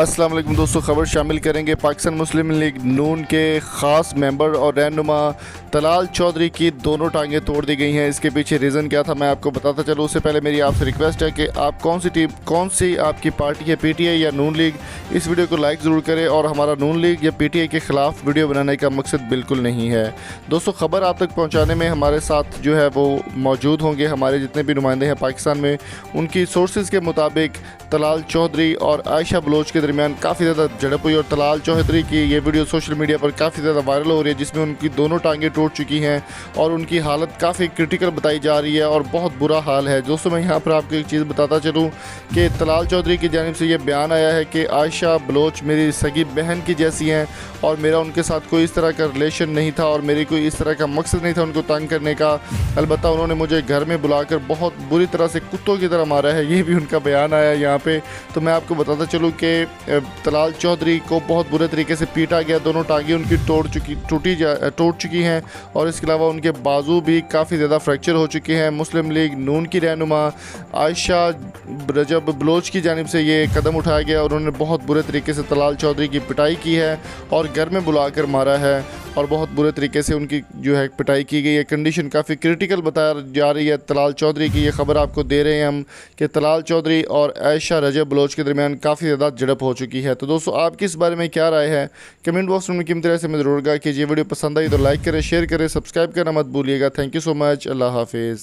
अस्सलाम वालेकुम दोस्तों, ख़बर शामिल करेंगे पाकिस्तान मुस्लिम लीग नून के ख़ास मेंबर और रहनुमा तलाल चौधरी की दोनों टांगें तोड़ दी गई हैं। इसके पीछे रीज़न क्या था मैं आपको बताता चलूँ। उससे पहले मेरी आपसे रिक्वेस्ट है कि आप कौन सी आपकी पार्टी है, पीटीआई या नून लीग, इस वीडियो को लाइक ज़रूर करें। और हमारा नून लीग या पीटीआई के ख़िलाफ़ वीडियो बनाने का मकसद बिल्कुल नहीं है। दोस्तों, ख़बर आप तक पहुँचाने में हमारे साथ जो है वो मौजूद होंगे हमारे जितने भी नुमाइंदे हैं पाकिस्तान में। उनकी सोर्सेज़ के मुताबिक तलाल चौधरी और आयशा बलोच के दरमियान काफ़ी ज़्यादा झड़प हुई और तलाल चौधरी की ये वीडियो सोशल मीडिया पर काफ़ी ज़्यादा वायरल हो रही है, जिसमें उनकी दोनों टांगें टूट चुकी हैं और उनकी हालत काफ़ी क्रिटिकल बताई जा रही है और बहुत बुरा हाल है। दोस्तों, मैं यहाँ पर आपको एक चीज़ बताता चलूँ कि तलाल चौधरी की जानिब से ये बयान आया है कि आयशा बलोच मेरी सगी बहन की जैसी हैं और मेरा उनके साथ कोई इस तरह का रिलेशन नहीं था और मेरी कोई इस तरह का मकसद नहीं था उनको तंग करने का। अलबत्ता उन्होंने मुझे घर में बुलाकर बहुत बुरी तरह से कुत्तों की तरह मारा है, ये भी उनका बयान आया है यहाँ पे। तो मैं आपको बताता चलूँ कि तलाल चौधरी को बहुत बुरे तरीके से पीटा गया, दोनों टांगें उनकी टूट चुकी हैं और इसके अलावा उनके बाजू भी काफ़ी ज़्यादा फ्रैक्चर हो चुके हैं। मुस्लिम लीग नून की रहनुमा आयशा रजब बलोच की जानिब से ये कदम उठाया गया और उन्होंने बहुत बुरे तरीके से तलाल चौधरी की पिटाई की है और घर में बुलाकर मारा है और बहुत बुरे तरीके से उनकी जो है पिटाई की गई है। कंडीशन काफ़ी क्रिटिकल बताया जा रही है तलाल चौधरी की। ये खबर आपको दे रहे हैं हम कि तलाल चौधरी और आयशा रजब बलोच के दरमियान काफ़ी ज़्यादा झड़प हो चुकी है। तो दोस्तों, आपकी इस बारे में क्या राय है, कमेंट बॉक्स में कीमती राय से मैं ज़रूर कीजिए। वीडियो पसंद आई तो लाइक करें, शेयर करें, सब्सक्राइब करना मत भूलिएगा। Thank you so much. अल्लाह हाफिज़।